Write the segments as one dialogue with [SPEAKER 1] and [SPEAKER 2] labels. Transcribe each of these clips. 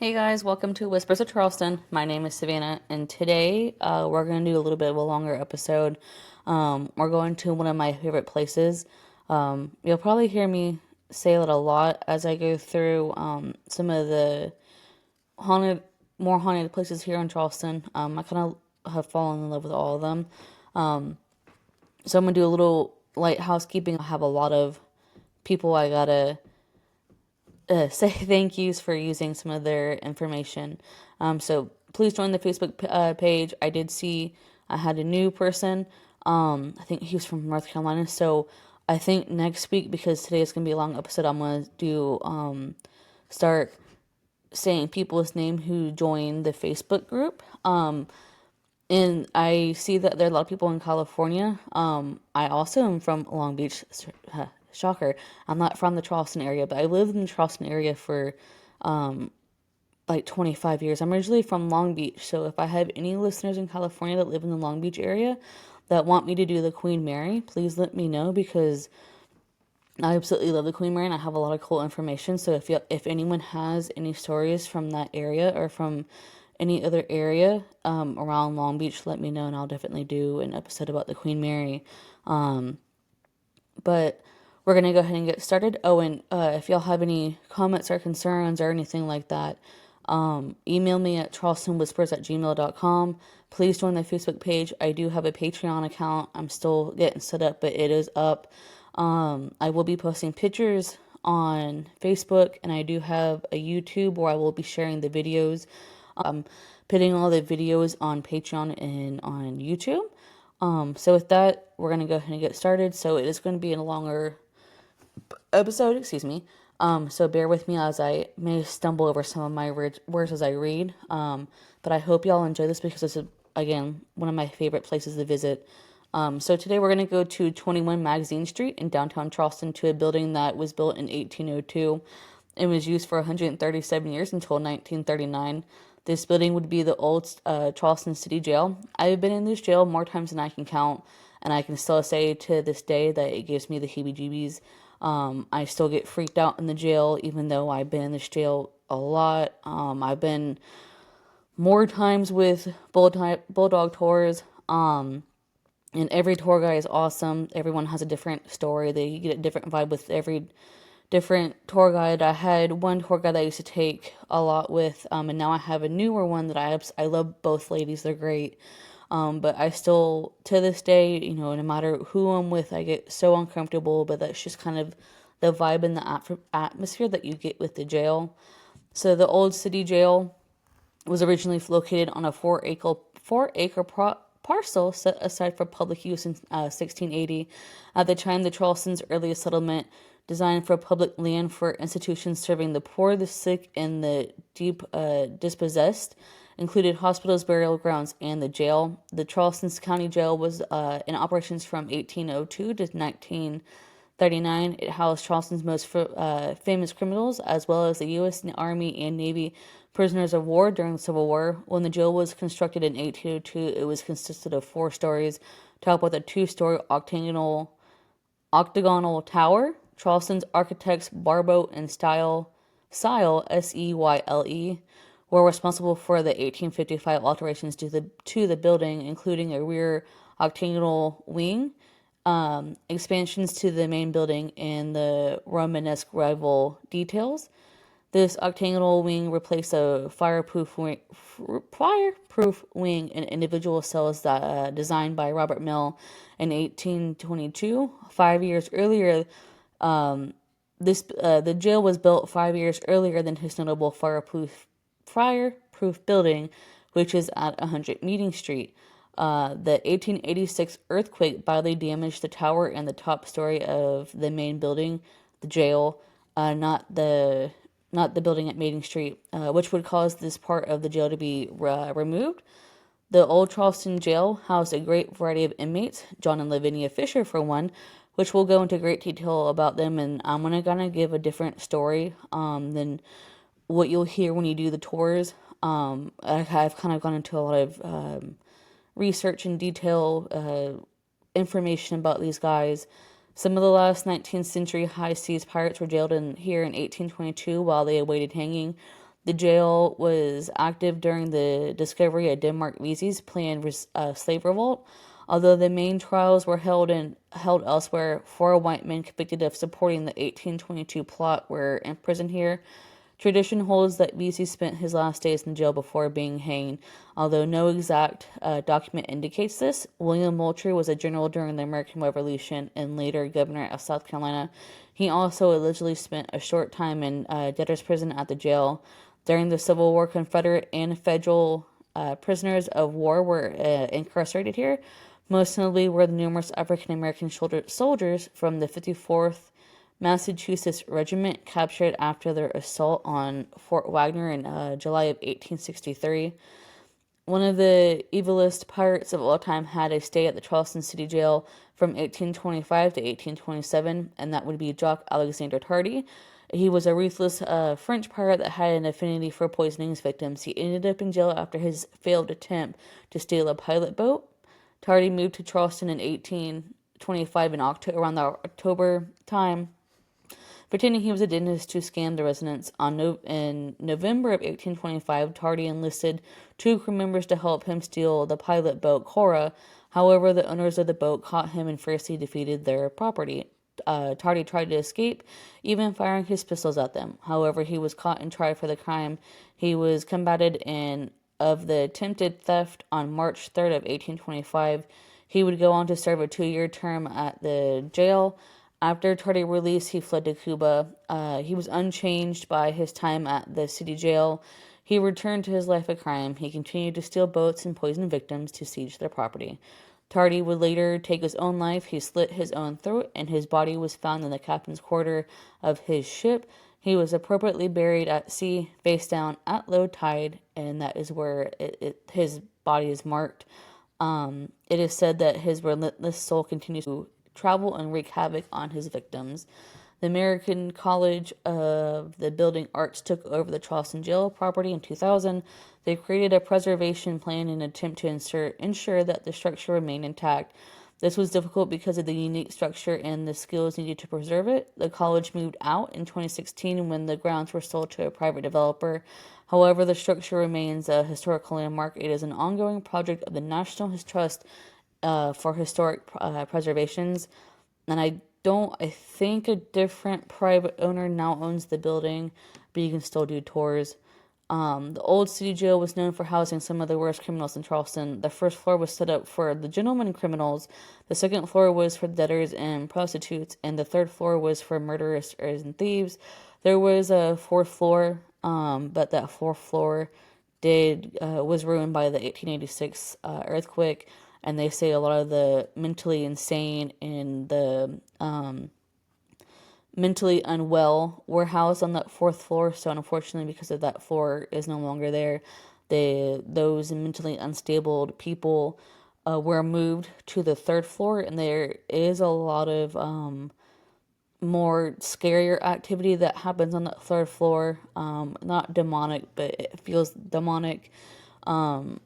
[SPEAKER 1] Hey guys, welcome to Whispers of Charleston. My name is Savannah, and today we're going to do a little bit of a longer episode. We're going to one of my favorite places. You'll probably hear me say it a lot as I go through some of the haunted, more haunted places here in Charleston. I kind of have fallen in love with all of them. So I'm going to do a little light housekeeping. I have a lot of people I gotta say thank yous for using some of their information. So please join the Facebook page. I did see I had a new person. I think he was from North Carolina. So I think next week, because today is going to be a long episode, I'm going to do start saying people's name who joined the Facebook group. And I see that there are a lot of people in California. I also am from Long Beach. Shocker. I'm not from the Charleston area, but I lived in the Charleston area for like 25 years. I'm originally from Long Beach, so if I have any listeners in California that live in the Long Beach area that want me to do the Queen Mary, please let me know, because I absolutely love the Queen Mary and I have a lot of cool information. So if anyone has any stories from that area or from any other area around Long Beach, let me know and I'll definitely do an episode about the Queen Mary. But we're going to go ahead and get started. Oh, and if y'all have any comments or concerns or anything like that, email me at charlestonwhispers@gmail.com. Please join the Facebook page. I do have a Patreon account. I'm still getting set up, but it is up. I will be posting pictures on Facebook, and I do have a YouTube where I will be sharing the videos. Putting all the videos on Patreon and on YouTube. So with that, we're going to go ahead and get started. So it is going to be a longer episode, excuse me. So bear with me as I may stumble over some of my words as I read. But I hope y'all enjoy this because this is, again, one of my favorite places to visit. So today we're going to go to 21 Magazine Street in downtown Charleston, to a building that was built in 1802 and was used for 137 years until 1939. This building would be the Old Charleston City Jail. I've been in this jail more times than I can count, and I can still say to this day that it gives me the heebie-jeebies. I still get freaked out in the jail, even though I've been in this jail a lot. I've been more times with bulldog tours, and every tour guide is awesome. Everyone has a different story. They get a different vibe with every different tour guide. I had one tour guide that I used to take a lot with, and now I have a newer one that I love both ladies. They're great. But I still, to this day, no matter who I'm with, I get so uncomfortable, but that's just kind of the vibe and the atmosphere that you get with the jail. So the Old City Jail was originally located on a 4-acre parcel set aside for public use in 1680. At the time, the Charleston's earliest settlement, designed for public land for institutions serving the poor, the sick, and the dispossessed, included hospitals, burial grounds, and the jail. The Charleston County Jail was in operations from 1802 to 1939. It housed Charleston's most famous criminals, as well as the U.S. Army and Navy prisoners of war during the Civil War. When the jail was constructed in 1802, it was consisted of 4 stories, topped with a 2-story octagonal tower. Charleston's architects Barbeau and Style Seyle were responsible for the 1855 alterations to the building, including a rear octagonal wing, expansions to the main building, and the Romanesque rival details. This octagonal wing replaced a fireproof wing in individual cells that designed by Robert Mill in 1822. 5 years earlier, the jail was built 5 years earlier than his notable fireproof building, which is at 100 Meeting Street. The 1886 earthquake badly damaged the tower and the top story of the main building, the jail, not the building at Meeting Street, which would cause this part of the jail to be removed. The Old Charleston Jail housed a great variety of inmates, John and Lavinia Fisher for one, which we'll go into great detail about them, and I'm going to give a different story than what you'll hear when you do the tours. I've kind of gone into a lot of research and detail information about these guys. Some of the last 19th century high seas pirates were jailed here in 1822 while they awaited hanging. The jail was active during the discovery of Denmark Vesey's planned slave revolt. Although the main trials were held elsewhere, 4 white men convicted of supporting the 1822 plot were imprisoned here. Tradition holds that Vesey spent his last days in jail before being hanged, although no exact document indicates this. William Moultrie was a general during the American Revolution and later governor of South Carolina. He also allegedly spent a short time in debtor's prison at the jail. During the Civil War, Confederate and federal prisoners of war were incarcerated here. Most notably were the numerous African American soldiers from the 54th Massachusetts Regiment captured after their assault on Fort Wagner in July of 1863. One of the evilest pirates of all time had a stay at the Charleston City Jail from 1825 to 1827, and that would be Jock Alexander Tardy. He was a ruthless French pirate that had an affinity for poisoning his victims. He ended up in jail after his failed attempt to steal a pilot boat. Tardy moved to Charleston in 1825 around the October time, pretending he was a dentist to scam the residents. In November of 1825, Tardy enlisted 2 crew members to help him steal the pilot boat Cora. However, the owners of the boat caught him and fiercely defeated their property. Tardy tried to escape, even firing his pistols at them. However, he was caught and tried for the crime. He was combated of the attempted theft on March 3rd of 1825. He would go on to serve a 2-year term at the jail. After Tardy release, he fled to Cuba. He was unchanged by his time at the city jail. He returned to his life of crime. He continued to steal boats and poison victims to siege their property. Tardy would later take his own life. He slit his own throat, and his body was found in the captain's quarter of his ship. He was appropriately buried at sea, face down, at low tide, and that is where his body is marked. It is said that his relentless soul continues to travel and wreak havoc on his victims. The American College of the Building Arts took over the Charleston Jail property in 2000. They created a preservation plan in an attempt to ensure that the structure remained intact. This was difficult because of the unique structure and the skills needed to preserve it. The college moved out in 2016 when the grounds were sold to a private developer. However, the structure remains a historical landmark. It is an ongoing project of the National Trust for Historic Preservations, and I think a different private owner now owns the building, but you can still do tours. The old city jail was known for housing some of the worst criminals in Charleston. The first floor was set up for the gentlemen criminals, the second floor was for debtors and prostitutes, and the third floor was for murderers and thieves. There was a fourth floor, but that fourth floor was ruined by the 1886 earthquake, and they say a lot of the mentally insane and the mentally unwell were housed on that fourth floor. So unfortunately, because of that floor is no longer there, those mentally unstable people were moved to the third floor, and there is a lot of more scarier activity that happens on that third floor. Not demonic, but it feels demonic. A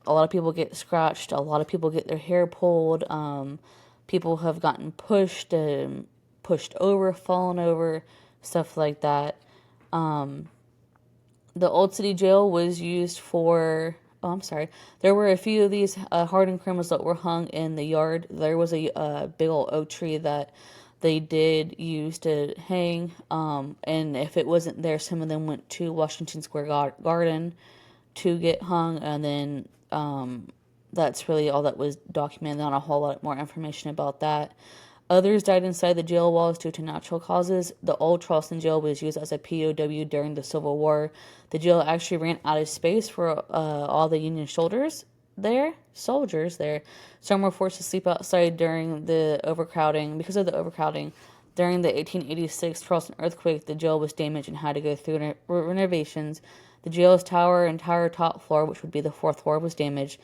[SPEAKER 1] lot of people get scratched. A lot of people get their hair pulled. People have gotten pushed over, fallen over, stuff like that. The old city jail was used for... Oh, I'm sorry. There were a few of these hardened criminals that were hung in the yard. There was a big old oak tree that they did use to hang. And if it wasn't there, some of them went to Washington Square Garden to get hung, and then that's really all that was documented. Not a whole lot more information about that. Others died inside the jail walls due to natural causes. The old Charleston jail was used as a POW during the Civil War. The jail actually ran out of space for all the Union soldiers there. Some were forced to sleep outside during the overcrowding. Because of the overcrowding, during the 1886 Charleston earthquake, the jail was damaged and had to go through renovations. The jail's entire top floor, which would be the fourth floor, was damaged.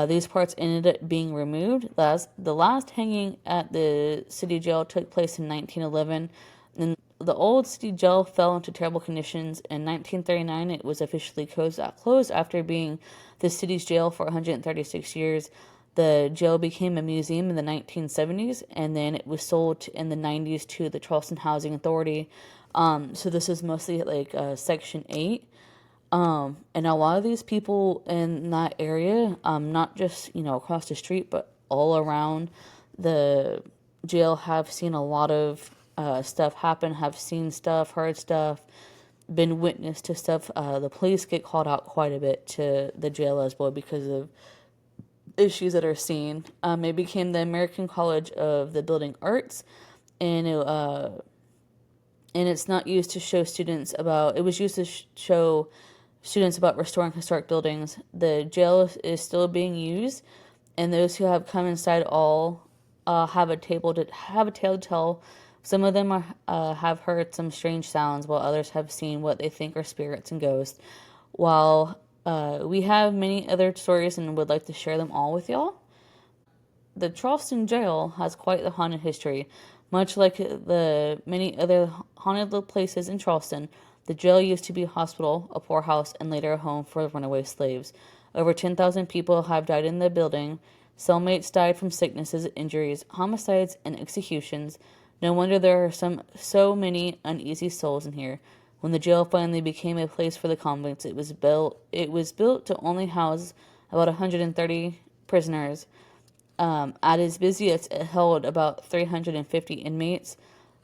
[SPEAKER 1] These parts ended up being removed. The last hanging at the city jail took place in 1911. And the old city jail fell into terrible conditions. In 1939, it was officially closed after being the city's jail for 136 years. The jail became a museum in the 1970s, and then it was sold in the 90s to the Charleston Housing Authority. So this is mostly like Section 8. And a lot of these people in that area, not just, across the street, but all around the jail have seen a lot of stuff happen, have seen stuff, heard stuff, been witness to stuff. The police get called out quite a bit to the jail as well because of issues that are seen. It became the American College of the Building Arts, and it's not used to show students about. It was used to show students about restoring historic buildings. The jail is still being used, and those who have come inside all have a tale to tell. Some of them have heard some strange sounds, while others have seen what they think are spirits and ghosts. While we have many other stories and would like to share them all with y'all. The Charleston Jail has quite the haunted history. Much like the many other haunted places in Charleston, the jail used to be a hospital, a poorhouse, and later a home for runaway slaves. Over 10,000 people have died in the building. Cellmates died from sicknesses, injuries, homicides, and executions. No wonder there are so many uneasy souls in here. When the jail finally became a place for the convicts, it was built to only house about 130 prisoners. At its busiest, it held about 350 inmates.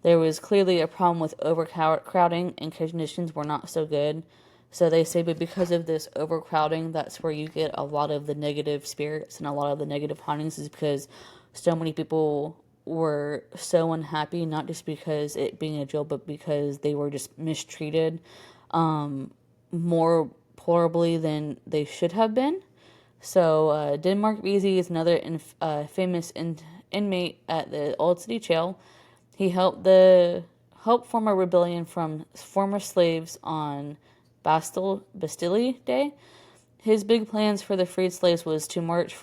[SPEAKER 1] There was clearly a problem with overcrowding, and conditions were not so good. So they say, but because of this overcrowding, that's where you get a lot of the negative spirits and a lot of the negative hauntings, is because so many people were so unhappy, not just because it being a jail, but because they were just mistreated more horribly than they should have been. So Denmark Vesey is another famous inmate at the Old City Jail. He helped form a rebellion from former slaves on Bastille Day. His big plans for the freed slaves was to march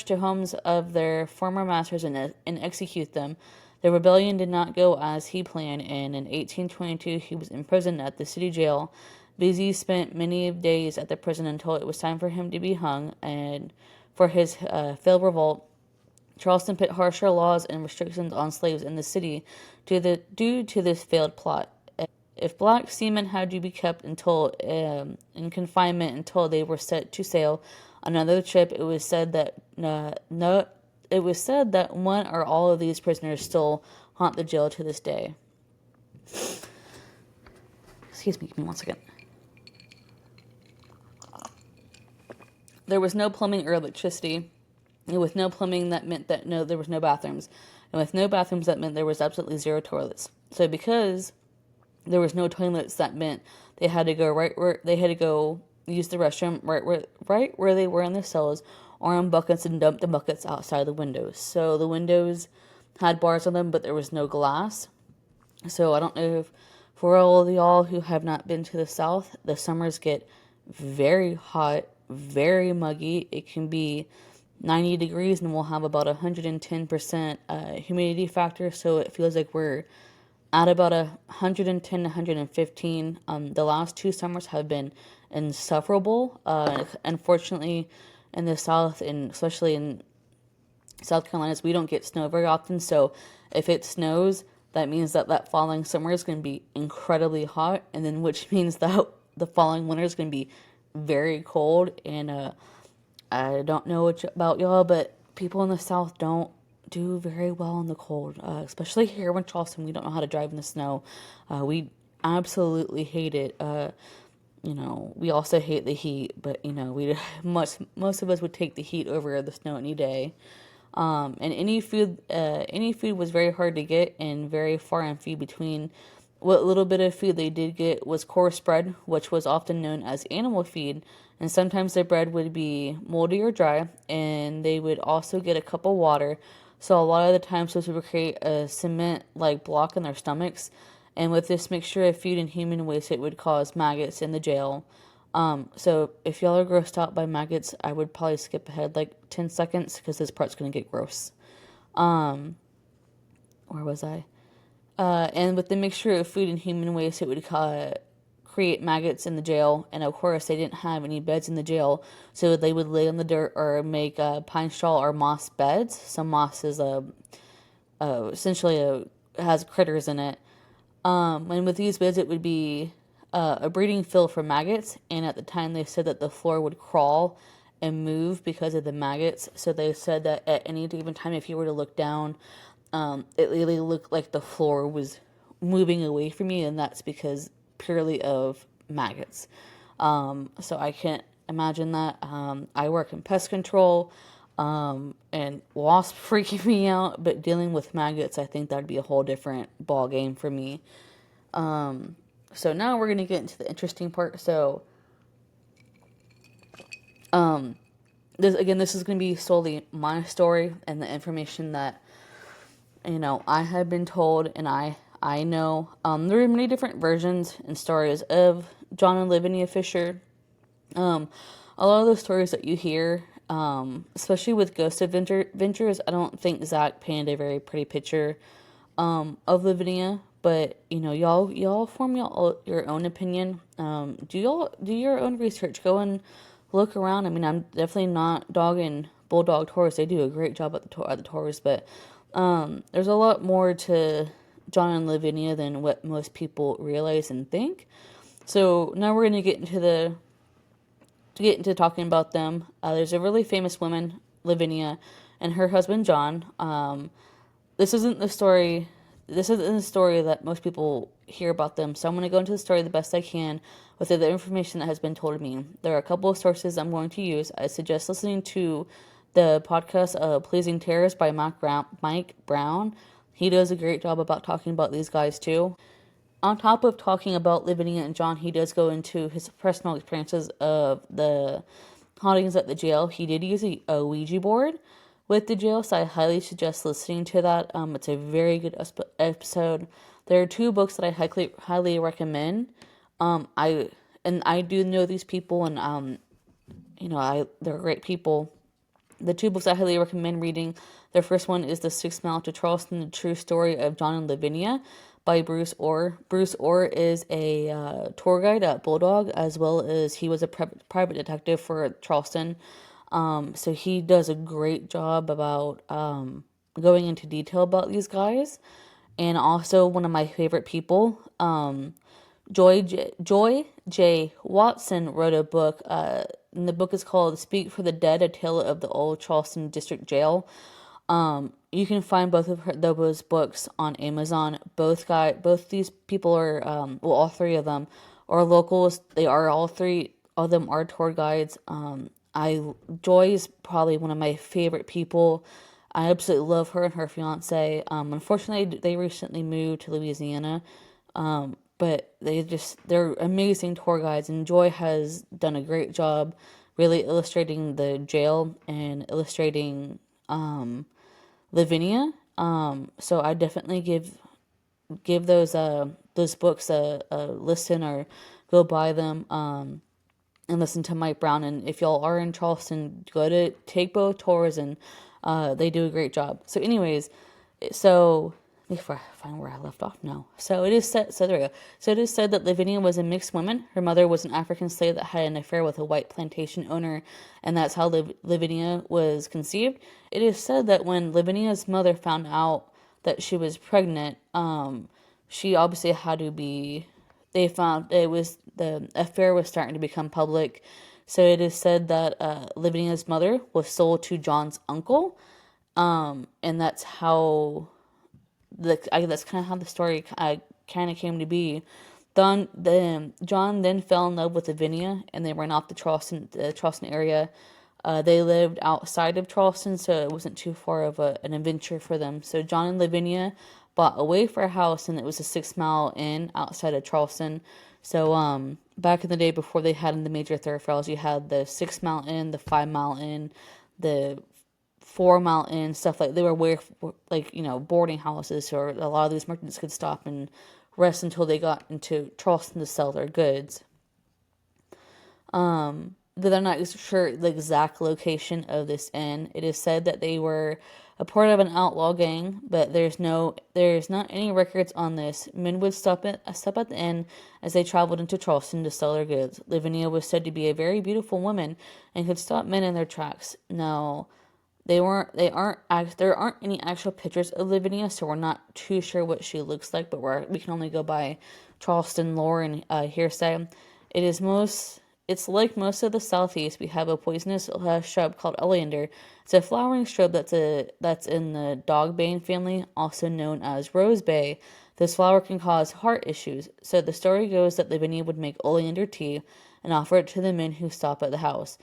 [SPEAKER 1] to homes of their former masters and execute them. The rebellion did not go as he planned, and in 1822 he was imprisoned at the city jail. Vesey spent many days at the prison until it was time for him to be hung, and for his failed revolt, Charleston put harsher laws and restrictions on slaves in the city due to this failed plot. If black seamen had to be kept in confinement until they were set to sail on another ship, it was said that one or all of these prisoners still haunt the jail to this day. Excuse me, give me one second. There was no plumbing or electricity. And with no plumbing, that meant that there was no bathrooms. And with no bathrooms, that meant there was absolutely zero toilets. So because there was no toilets, that meant they had to go use the restroom right where they were in the cells, or in buckets, and dump the buckets outside the windows. So the windows had bars on them, but there was no glass. So I don't know if for all of y'all who have not been to the South, the summers get very hot, very muggy. It can be 90 degrees and we'll have about 110% humidity factor, so it feels like we're at about 110 to 115. The last 2 summers have been insufferable. Unfortunately, in the South, and especially in South Carolina, we don't get snow very often, so if it snows, that means that following summer is going to be incredibly hot, and then which means that the following winter is going to be very cold. And I don't know about y'all, but people in the South don't do very well in the cold, especially here in Charleston. We don't know how to drive in the snow. We absolutely hate it. We also hate the heat, but we most of us would take the heat over the snow any day. And any food was very hard to get and very far and few between. What little bit of food they did get was coarse bread, which was often known as animal feed, and sometimes the bread would be moldy or dry, and they would also get a cup of water. So a lot of the times this would create a cement-like block in their stomachs, and with this mixture of food and human waste, it would cause maggots in the jail. So if y'all are grossed out by maggots, I would probably skip ahead like 10 seconds because this part's going to get gross. Where was I? And with the mixture of food and human waste, it would create maggots in the jail. And of course, they didn't have any beds in the jail, so they would lay on the dirt or make pine straw or moss beds. Some moss is essentially has critters in it. And with these beds, it would be a breeding field for maggots, and at the time they said that the floor would crawl and move because of the maggots. So they said that at any given time, if you were to look down, it really looked like the floor was moving away from you, and that's because purely of maggots. So I can't imagine that. I work in pest control, and wasps freaking me out, but dealing with maggots, I think that'd be a whole different ball game for me. So now we're gonna get into the interesting part. So, this is gonna be solely my story and the information that I have been told, and I know. There are many different versions and stories of John and Lavinia Fisher. A lot of the stories that you hear, especially with ghost adventures, I don't think Zach painted a very pretty picture of Lavinia. But y'all form your own opinion. Do y'all do your own research? Go and look around. I mean, I'm definitely not dogging Bulldog Tours. They do a great job at the tours, but there's a lot more to John and Lavinia than what most people realize and think. So now we're gonna get into talking about them. There's a really famous woman, Lavinia, and her husband John. This isn't the story. This isn't the story that most people hear about them. So I'm going to go into the story the best I can with the information that has been told to me. There are a couple of sources I'm going to use. I suggest listening to the podcast Pleasing Terrors by Mike Brown. He does a great job about talking about these guys too. On top of talking about Lavinia and John, he does go into his personal experiences of the hauntings at the jail. He did use a Ouija board with the jail, so I highly suggest listening to that. It's a very good episode. There are two books that I highly recommend. I do know these people, and they're great people. The two books I highly recommend reading. The first one is The 6 Mile to Charleston: The True Story of John and Lavinia by Bruce Orr. Bruce Orr is a tour guide at Bulldog, as well as he was a private detective for Charleston. So he does a great job about going into detail about these guys. And also one of my favorite people, Joy J. Watson, wrote a book, and the book is called Speak for the Dead, A Tale of the Old Charleston District Jail. You can find both of those books on Amazon. Both these people are, all three of them are locals. They are all three of them are tour guides. Joy is probably one of my favorite people. I absolutely love her and her fiance. Unfortunately, they recently moved to Louisiana. But they're amazing tour guides, and Joy has done a great job really illustrating the jail and illustrating Lavinia. So I definitely give those books a listen, or go buy them and listen to Mike Brown. And if y'all are in Charleston, go to take both tours, and they do a great job. So anyways, if I find where I left off now. So it is said, so there we go. So it is said that Lavinia was a mixed woman. Her mother was an African slave that had an affair with a white plantation owner, and that's how Lavinia was conceived. It is said that when Lavinia's mother found out that she was pregnant, she obviously had to be, they found the affair was starting to become public. So it is said that Lavinia's mother was sold to John's uncle, and that's how that's kind of how the story kind of came to be. John then fell in love with Lavinia, and they ran off the Charleston area. They lived outside of Charleston, so it wasn't too far of an adventure for them. So John and Lavinia bought away for a house, and it was a 6 Mile Inn outside of Charleston. So back in the day, before they had in the major thoroughfares, you had the 6 Mile Inn, the 5 Mile Inn, the 4 Mile Inn, stuff like, they were where, boarding houses, or a lot of these merchants could stop and rest until they got into Charleston to sell their goods. But they're not sure the exact location of this inn. It is said that they were a part of an outlaw gang, but there's not any records on this. Men would stop at the inn as they traveled into Charleston to sell their goods. Lavinia was said to be a very beautiful woman and could stop men in their tracks. Now, There aren't any actual pictures of Lavinia, so we're not too sure what she looks like, but we can only go by Charleston lore and hearsay. It's like most of the southeast. We have a poisonous shrub called oleander. It's a flowering shrub that's in the dogbane family, also known as rosebay. This flower can cause heart issues, so the story goes that Lavinia would make oleander tea and offer it to the men who stop at the house.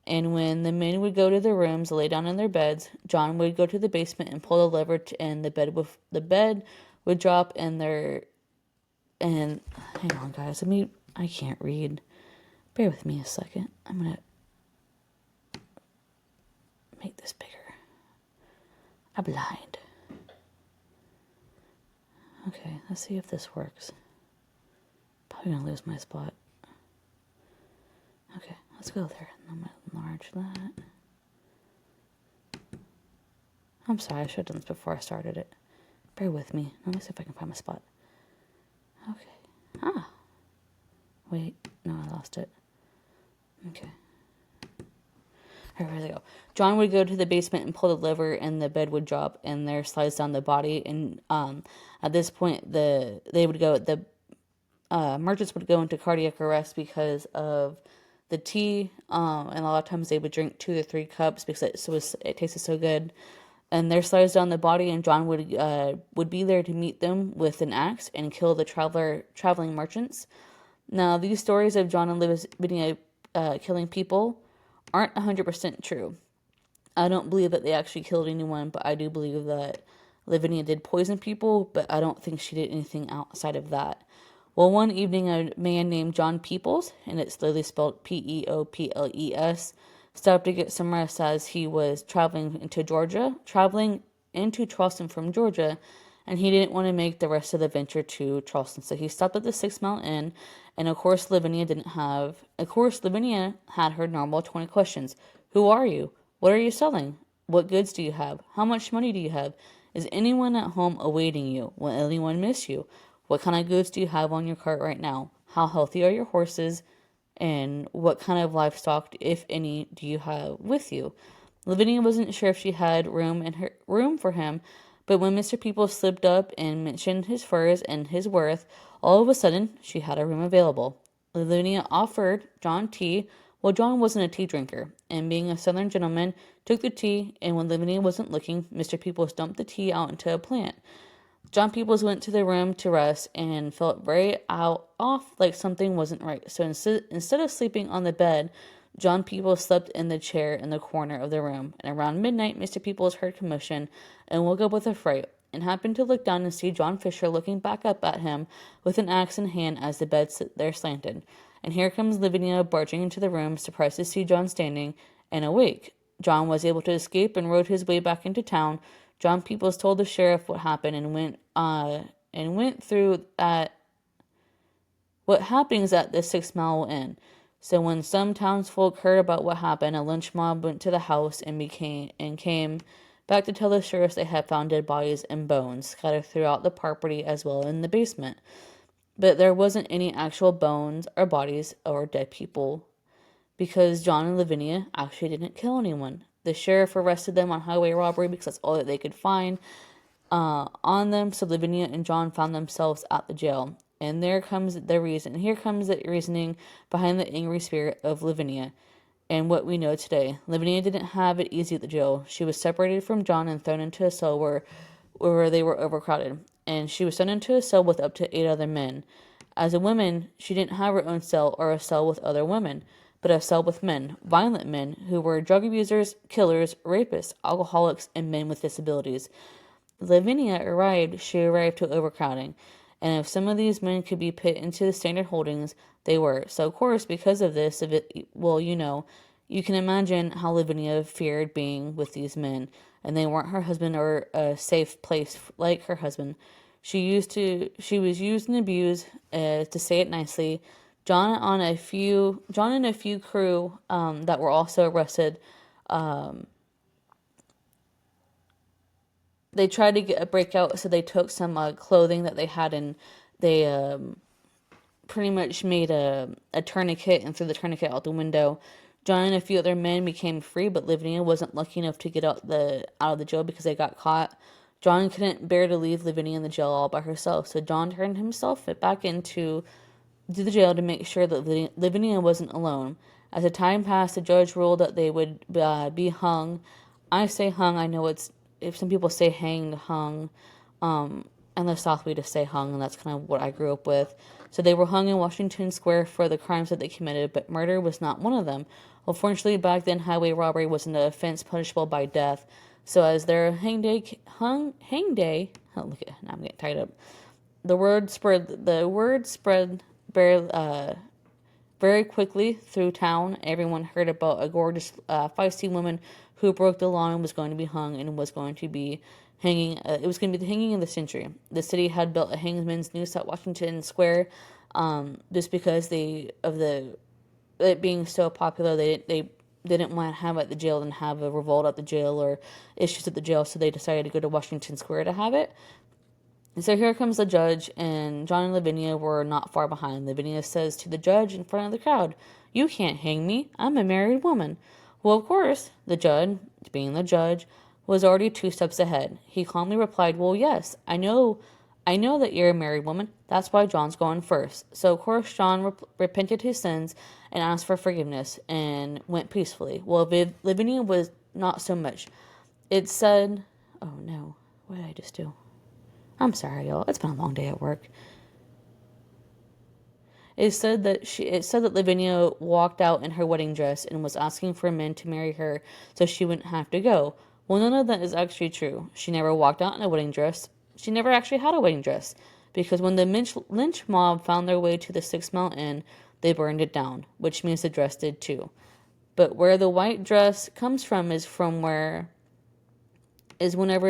[SPEAKER 1] And when the men would go to their rooms, lay down in their beds, John would go to the basement and pull the lever, and the bed would drop, and hang on, guys. I can't read. Bear with me a second. I'm gonna make this bigger. I'm blind. Okay, let's see if this works. Probably gonna lose my spot. Okay, let's go there. I'm gonna enlarge that. I'm sorry, I should have done this before I started it. Bear with me. Let me see if I can find my spot. Okay. Wait, no, I lost it. Okay. Here we go. John would go to the basement and pull the lever, and the bed would drop, and there slides down the body. And at this point, the merchants would go into cardiac arrest because of the tea. And a lot of times they would drink 2 to 3 cups because it tasted so good. And there slides down the body, and John would be there to meet them with an axe and kill the traveling merchants. Now, these stories of John and Lavinia killing people aren't 100% true. I don't believe that they actually killed anyone, but I do believe that Lavinia did poison people, but I don't think she did anything outside of that. Well, one evening, a man named John Peoples, and it's literally spelled Peoples, stopped to get some rest as he was traveling into Charleston from Georgia, and he didn't want to make the rest of the venture to Charleston. So he stopped at the 6 Mile Inn, and of course Lavinia had her normal 20 questions. Who are you? What are you selling? What goods do you have? How much money do you have? Is anyone at home awaiting you? Will anyone miss you? What kind of goods do you have on your cart right now? How healthy are your horses? And what kind of livestock, if any, do you have with you? Lavinia wasn't sure if she had room for him, but when Mr. People slipped up and mentioned his furs and his worth, all of a sudden she had a room available. Lavinia offered John tea. Well, John wasn't a tea drinker, and being a southern gentleman, took the tea, and when Lavinia wasn't looking, Mr. Peoples dumped the tea out into a plant. John Peoples went to the room to rest and felt very off, like something wasn't right. So instead of sleeping on the bed, John Peoples slept in the chair in the corner of the room. And around midnight, Mr. Peoples heard commotion and woke up with a fright, and happened to look down and see John Fisher looking back up at him with an axe in hand as the bed sit there slanted. And here comes Lavinia barging into the room, surprised to see John standing and awake. John was able to escape and rode his way back into town. John Peoples told the sheriff what happened and went through at what happens at the 6 Mile Inn. So when some townsfolk heard about what happened, a lynch mob went to the house and came back to tell the sheriff they had found dead bodies and bones scattered throughout the property as well in the basement. But there wasn't any actual bones or bodies or dead people because John and Lavinia actually didn't kill anyone. The sheriff arrested them on highway robbery because that's all that they could find on them. So Lavinia and John found themselves at the jail. And here comes the reasoning behind the angry spirit of Lavinia and what we know today. Lavinia didn't have it easy at the jail. She was separated from John and thrown into a cell where they were overcrowded. And she was thrown into a cell with up to 8 other men. As a woman, she didn't have her own cell or a cell with other women, but a cell with men, violent men, who were drug abusers, killers, rapists, alcoholics, and men with disabilities. Lavinia arrived to overcrowding, and if some of these men could be put into the standard holdings, they were. So, of course, because of this, you can imagine how Lavinia feared being with these men, and they weren't her husband or a safe place like her husband. She was used and abused, to say it nicely. John and a few crew that were also arrested. They tried to get a breakout, so they took some clothing that they had, and they pretty much made a tourniquet and threw the tourniquet out the window. John and a few other men became free, but Lavinia wasn't lucky enough to get out of the jail because they got caught. John couldn't bear to leave Lavinia in the jail all by herself, so John turned himself back into to the jail to make sure that Lavinia wasn't alone. As the time passed, the judge ruled that they would be hung. I say hung. I know it's if some people say hanged, hung. And the South we just say hung, and that's kind of what I grew up with. So they were hung in Washington Square for the crimes that they committed, but murder was not one of them. Unfortunately, back then, highway robbery was an offense punishable by death. So as their hang day, oh look at now I'm getting tied up. The word spread very quickly through town. Everyone heard about a gorgeous, feisty woman who broke the law and was going to be hung and was going to be hanging. It was going to be the hanging of the century. The city had built a hangman's noose at Washington Square, just because it being so popular. They didn't want to have it at the jail and have a revolt at the jail or issues at the jail, so they decided to go to Washington Square to have it. And so here comes the judge, and John and Lavinia were not far behind. Lavinia says to the judge in front of the crowd, "You can't hang me. I'm a married woman." Well, of course, the judge, being the judge, was already 2 steps ahead. He calmly replied, "Well, yes, I know that you're a married woman. That's why John's going first." So, of course, John repented his sins and asked for forgiveness and went peacefully. Well, Lavinia was not so much. It said, oh no, what did I just do? I'm sorry, y'all. It's been a long day at work. It said that Lavinia walked out in her wedding dress and was asking for men to marry her so she wouldn't have to go. Well, none of that is actually true. She never walked out in a wedding dress. She never actually had a wedding dress, because when the lynch mob found their way to the 6 Mile Inn, they burned it down, which means the dress did too. But where the white dress comes from is whenever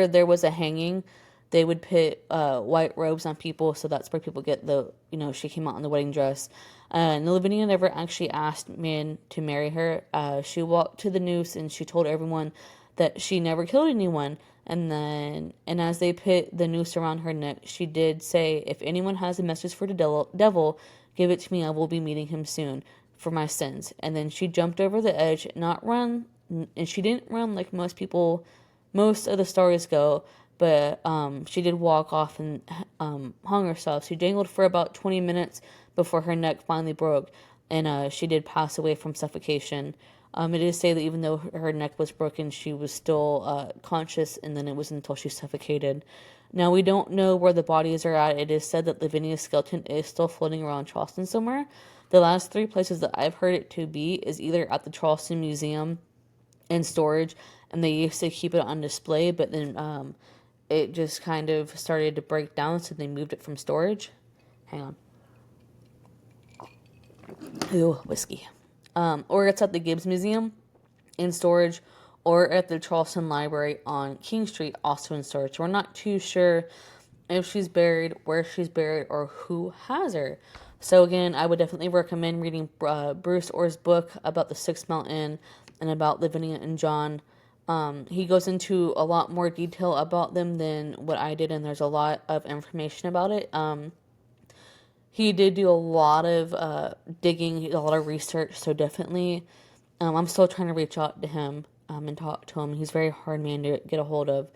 [SPEAKER 1] there was a hanging, they would put white robes on people, so that's where people get she came out in the wedding dress. And Lavinia never actually asked men to marry her. She walked to the noose and she told everyone that she never killed anyone. And as they put the noose around her neck, she did say, "If anyone has a message for the devil, give it to me. I will be meeting him soon for my sins." And then she jumped over the edge, not run, and she didn't run like most of the stories go, but she did walk off and hung herself. She dangled for about 20 minutes before her neck finally broke, and she did pass away from suffocation. It is said that even though her neck was broken, she was still conscious, and then it was until she suffocated. Now, we don't know where the bodies are at. It is said that Lavinia's skeleton is still floating around Charleston somewhere. The last 3 places that I've heard it to be is either at the Charleston Museum in storage, and they used to keep it on display, but then it just kind of started to break down, so they moved it from storage. Hang on. Ooh, whiskey. Or it's at the Gibbs Museum in storage, or at the Charleston Library on King Street, also in storage. We're not too sure if she's buried, where she's buried, or who has her. So again, I would definitely recommend reading Bruce Orr's book about the 6 Mile Inn and about Lavinia and John. He goes into a lot more detail about them than what I did, and there's a lot of information about it. He did do a lot of digging, a lot of research, so definitely I'm still trying to reach out to him and talk to him. He's a very hard man to get a hold of.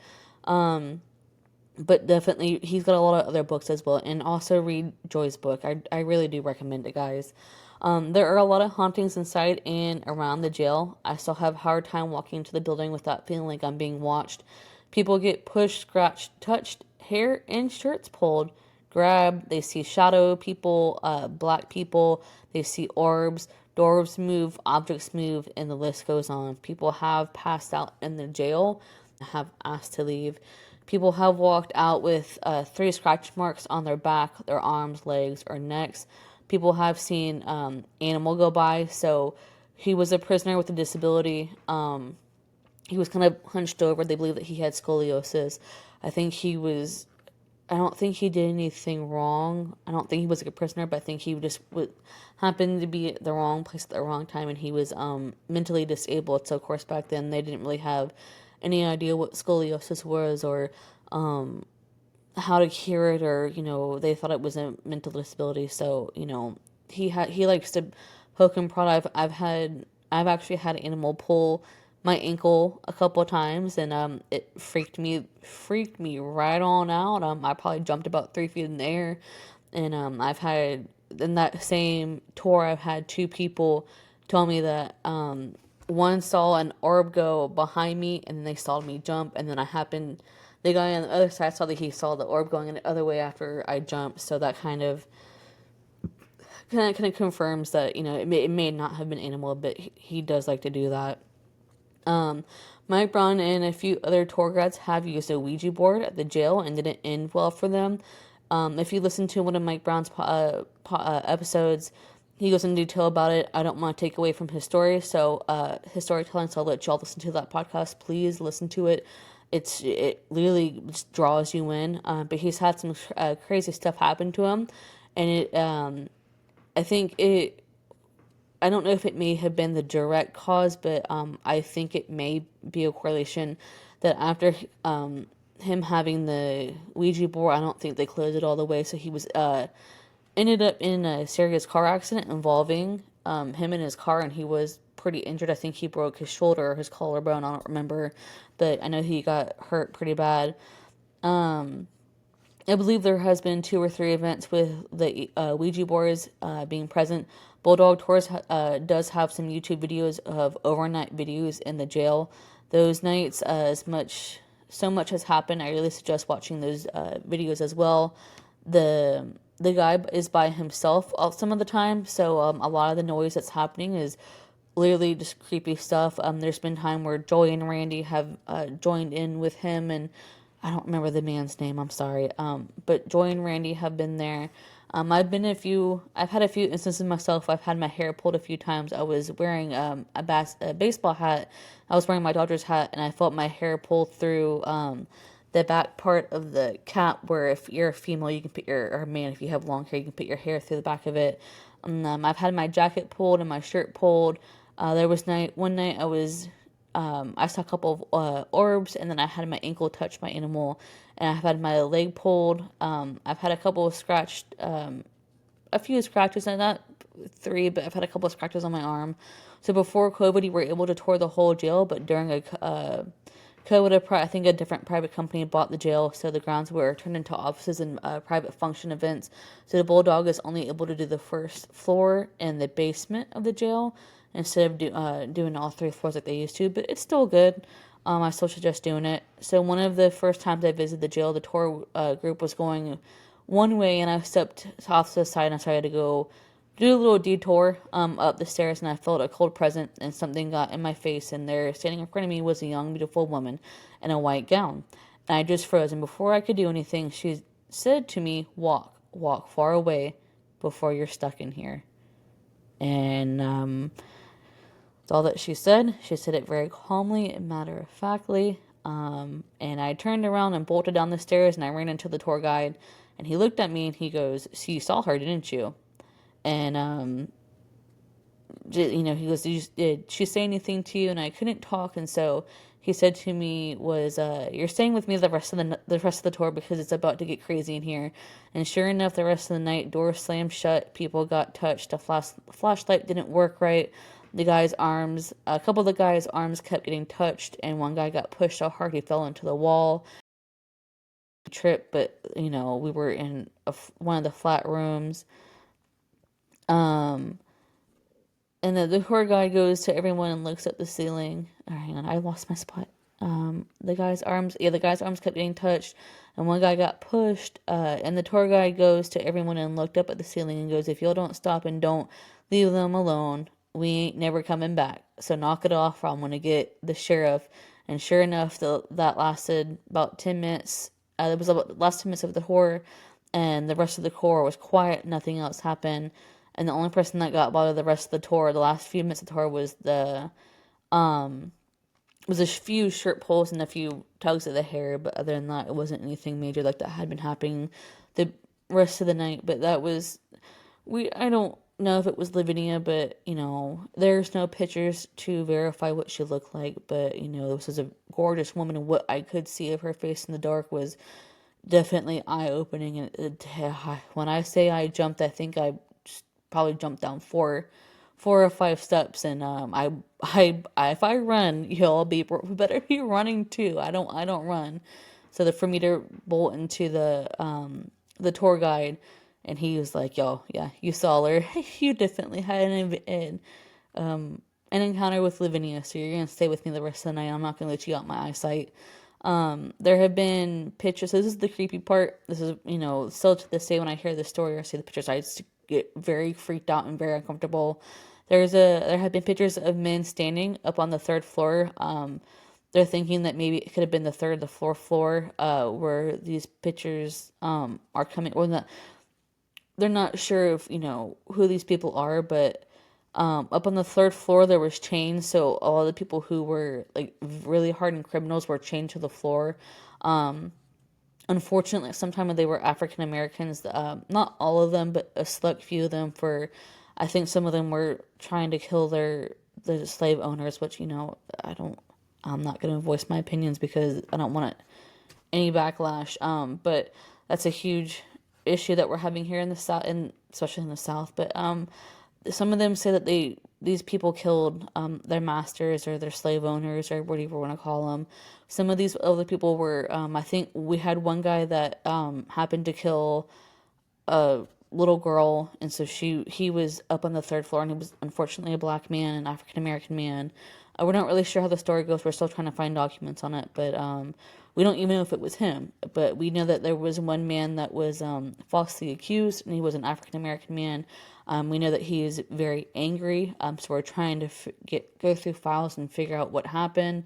[SPEAKER 1] But definitely, he's got a lot of other books as well. And also read Joy's book. I really do recommend it, guys. There are a lot of hauntings inside and around the jail. I still have a hard time walking into the building without feeling like I'm being watched. People get pushed, scratched, touched, hair and shirts pulled, grabbed. They see shadow people, black people. They see orbs. Doors move, objects move, and the list goes on. People have passed out in the jail, have asked to leave. People have walked out with 3 scratch marks on their back, their arms, legs, or necks. People have seen animal go by. So he was a prisoner with a disability. He was kind of hunched over. They believe that he had scoliosis. I don't think he did anything wrong. I don't think he was a prisoner, but I think he just happened to be at the wrong place at the wrong time, and he was mentally disabled. So, of course, back then they didn't really have any idea what scoliosis was, or how to cure it, or they thought it was a mental disability. So he likes to poke and prod. I've actually had an animal pull my ankle a couple of times, and it freaked me right on out. I probably jumped about 3 feet in the air, and I've had in that same tour, I've had two people tell me that one saw an orb go behind me, and then they saw me jump, and then the guy on the other side saw that he saw the orb going in the other way after I jumped, so that kind of confirms that, it may not have been animal, but he does like to do that. Mike Brown and a few other tour guides have used a Ouija board at the jail and didn't end well for them. If you listen to one of Mike Brown's episodes, he goes into detail about it. I don't want to take away from his story, his storytelling, so I'll let y'all listen to that podcast. Please listen to it. It really just draws you in. But he's had some crazy stuff happen to him, and I think I don't know if it may have been the direct cause, but I think it may be a correlation that after him having the Ouija board, I don't think they closed it all the way, so he was ended up in a serious car accident involving him and his car, and he was pretty injured. I think he broke his shoulder or his collarbone, I don't remember, but I know he got hurt pretty bad. I believe there has been 2 or 3 events with the Ouija boards being present. Bulldog Tours does have some YouTube videos of overnight videos in the jail. Those nights, so much has happened. I really suggest watching those videos as well. The guy is by himself some of the time, so a lot of the noise that's happening is literally just creepy stuff. There's been time where Joy and Randy have joined in with him, and I don't remember the man's name, I'm sorry. But Joy and Randy have been there. I've had a few instances myself. I've had my hair pulled a few times. I was wearing a baseball hat. I was wearing my Dodgers hat, and I felt my hair pull through the back part of the cap, where if you're a female, you can or a man, if you have long hair, you can put your hair through the back of it. I've had my jacket pulled and my shirt pulled. There was one night I saw a couple of orbs, and then I had my ankle touch my animal, and I've had my leg pulled. I've had a couple of a few scratches, and not 3, but I've had a couple of scratches on my arm. So before COVID, we were able to tour the whole jail, but during COVID, I think a different private company bought the jail, so the grounds were turned into offices and private function events. So the Bulldog is only able to do the first floor and the basement of the jail, instead of doing all 3 floors like they used to, but it's still good. I still suggest doing it. So one of the first times I visited the jail, the tour group was going one way, and I stepped off to the side and I started to go do a little detour up the stairs, and I felt a cold presence, and something got in my face, and there, standing in front of me, was a young, beautiful woman in a white gown. And I just froze, and before I could do anything, she said to me, walk far away before you're stuck in here. And that's all that she said. She said it very calmly and matter-of-factly. And I turned around and bolted down the stairs, and I ran into the tour guide. And he looked at me and he goes, "So you saw her, didn't you?" And he goes, "Did she say anything to you?" And I couldn't talk, and so he said to me, "You're staying with me the rest of the tour, because it's about to get crazy in here." And sure enough, the rest of the night, doors slammed shut, people got touched, a flashlight didn't work right. A couple of the guys' arms kept getting touched, and one guy got pushed so hard he fell into the wall. Trip, but we were in one of the flat rooms. And then the tour guide goes to everyone and looks at the ceiling. Oh, hang on, I lost my spot. The guy's arms kept getting touched, and one guy got pushed. And the tour guide goes to everyone and looked up at the ceiling and goes, "If y'all don't stop and don't leave them alone, we ain't never coming back. So knock it off, or I'm gonna get the sheriff." And sure enough, that lasted about 10 minutes. It was about the last 10 minutes of the tour, and the rest of the tour was quiet. Nothing else happened. And the only person that got bothered the rest of the tour, the last few minutes of the tour, was a few shirt pulls and a few tugs of the hair. But other than that, it wasn't anything major like that had been happening the rest of the night. But I don't know if it was Lavinia, but there's no pictures to verify what she looked like. But this was a gorgeous woman, and what I could see of her face in the dark was definitely eye-opening. And when I say I jumped, I think I probably jumped down 4 4 or 5 steps, and if I run, you'll be better be running too. I don't run, so for me to bolt into the tour guide, and he was like, "Yo, yeah, you saw her. You definitely had an encounter with Lavinia, so you're gonna stay with me the rest of the night. I'm not gonna let you out my eyesight." There have been pictures. So this is the creepy part. This is, still to this day when I hear the story or see the pictures, I just get very freaked out and very uncomfortable. There have been pictures of men standing up on the third floor. They're thinking that maybe it could have been the fourth floor, where these pictures are coming. Or not, they're not sure if who these people are, but up on the third floor there was chains, so all the people who were like really hardened criminals were chained to the floor. Unfortunately, sometimes they were African Americans. Not all of them, but a select few of them. I think some of them were trying to kill the slave owners, which I'm not going to voice my opinions because I don't want any backlash. But that's a huge issue that we're having here in the South, and especially in the South. But some of them say that these people killed their masters or their slave owners or whatever you want to call them. Some of these other people were, I think we had one guy that happened to kill a little girl, and so he was up on the third floor, and he was unfortunately a black man, an African American man. We're not really sure how the story goes. We're still trying to find documents on it, but we don't even know if it was him. But we know that there was one man that was falsely accused, and he was an African American man. We know that he is very angry, so we're trying to go through files and figure out what happened.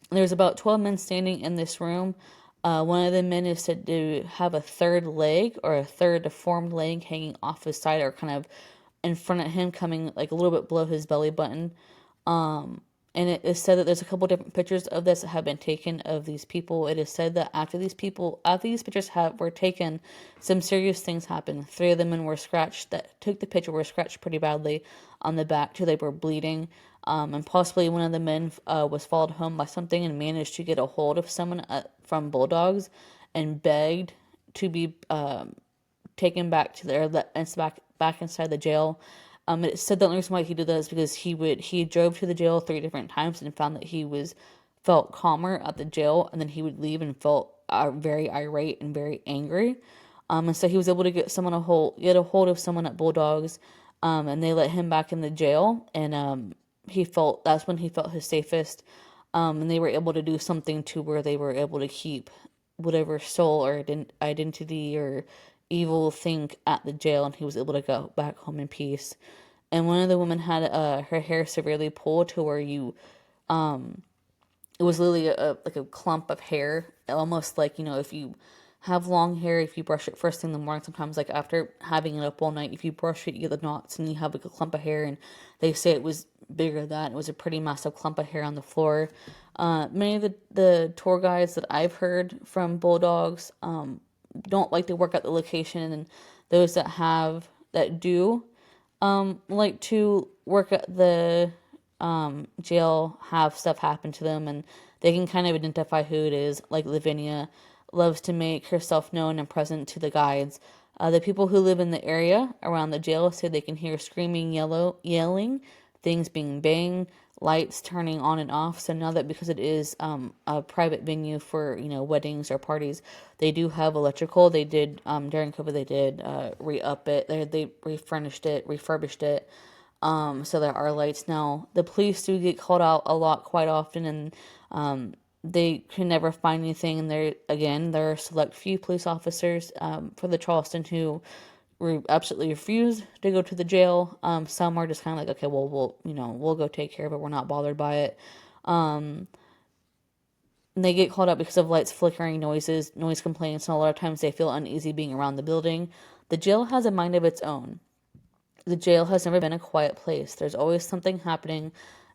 [SPEAKER 1] There's about 12 men standing in this room. One of the men is said to have a third leg or a third deformed leg hanging off his side or kind of in front of him, coming like a little bit below his belly button. And it is said that there's a couple different pictures of this that have been taken of these people. It is said that after these pictures were taken, some serious things happened. 3 of the men were scratched that took the picture were scratched pretty badly on the back too. They were bleeding. And possibly one of the men was followed home by something and managed to get a hold of someone from Bulldogs and begged to be taken back to back inside the jail. It said that the reason why he did that is because he drove to the jail 3 different times and found that felt calmer at the jail, and then he would leave and felt very irate and very angry. And so he was able to get a hold of someone at Bulldogs, and they let him back in the jail, and that's when he felt his safest. And they were able to do something to where they were able to keep whatever soul or identity or evil thing at the jail, and he was able to go back home in peace. And one of the women had her hair severely pulled to where it was literally like a clump of hair, almost like if you have long hair, if you brush it first thing in the morning, sometimes like after having it up all night, if you brush it, you get the knots and you have like a clump of hair, and they say it was bigger than that. It was a pretty massive clump of hair on the floor. Many of the tour guides that I've heard from Bulldogs don't like to work at the location, and those that do like to work at the jail have stuff happen to them, and they can kind of identify who it is. Like Lavinia loves to make herself known and present to the guides. The people who live in the area around the jail say they can hear screaming, yelling, things being banged, lights turning on and off. So now that, because it is a private venue for weddings or parties, they do have electrical. They did during COVID. They did re-up it. They refurbished it. So there are lights now. The police do get called out a lot, quite often, and they can never find anything. And there are select few police officers for the Charleston who absolutely refuse to go to the jail. Some are just kind of like, okay, well, we'll go take care of it. We're not bothered by it. And they get called out because of lights flickering, noise complaints, and a lot of times they feel uneasy being around the building. The jail has a mind of its own. The jail has never been a quiet place. There's always something happening,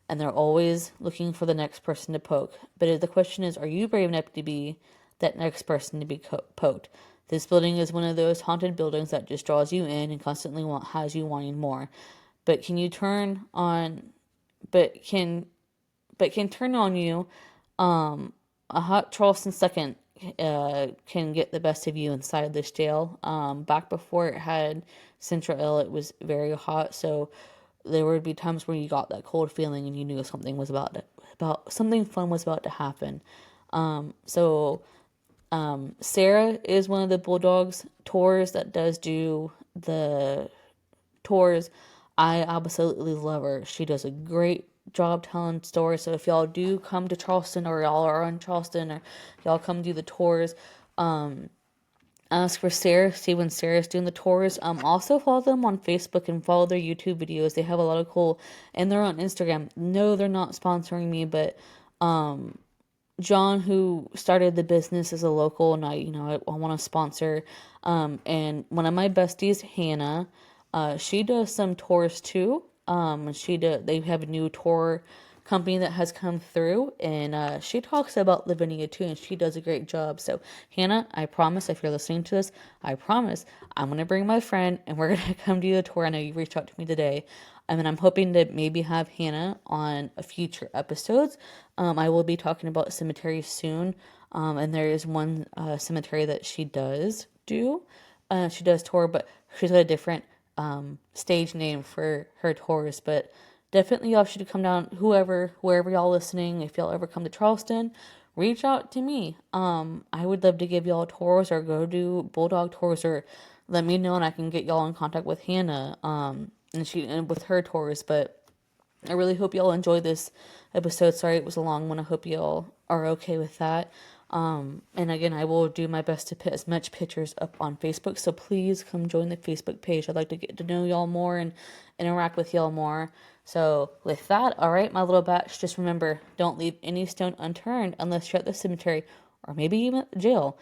[SPEAKER 1] and they're always looking for the next person to poke. But the question is, are you brave enough to be that next person to be poked? This building is one of those haunted buildings that just draws you in and constantly has you wanting more. But can turn on you? A hot Charleston second can get the best of you inside this jail. Back before it had Central L, it was very hot, so there would be times where you got that cold feeling and you knew something fun was about to happen. So Sarah is one of the Bulldogs tours that does do the tours. I absolutely love her. She does a great job telling stories. So if y'all do come to Charleston, or y'all are in Charleston, or y'all come do the tours, ask for Sarah, see when Sarah's doing the tours. Also follow them on Facebook and follow their YouTube videos. They have a lot of cool, and they're on Instagram. No, they're not sponsoring me, but John, who started the business, is a local, and I want to sponsor. And one of my besties, Hannah, she does some tours too. They have a new tour company that has come through, and she talks about Lavinia too, and she does a great job. So Hannah, I promise, if you're listening to this, I promise I'm gonna bring my friend, and we're gonna come do the tour. I know you reached out to me today. And I'm hoping to maybe have Hannah on a future episodes. I will be talking about cemeteries soon. And there is one cemetery that she does do. She does tour, but she's got a different stage name for her tours. But definitely y'all should come down, wherever y'all listening. If y'all ever come to Charleston, reach out to me. I would love to give y'all tours, or go do Bulldog tours, or let me know and I can get y'all in contact with Hannah. And with her tours. But I really hope y'all enjoy this episode. Sorry it was a long one. I hope y'all are okay with that. And again, I will do my best to put as much pictures up on Facebook. So please come join the Facebook page. I'd like to get to know y'all more and interact with y'all more. So with that, all right, my little batch, just remember, don't leave any stone unturned unless you're at the cemetery, or maybe even at the jail.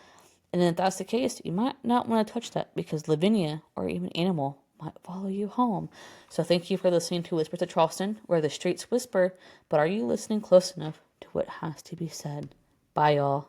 [SPEAKER 1] And if that's the case, you might not want to touch that, because Lavinia, or even animal, might follow you home. So thank you for listening to Whispers of Charleston, where the streets whisper, but are you listening close enough to what has to be said? Bye, y'all.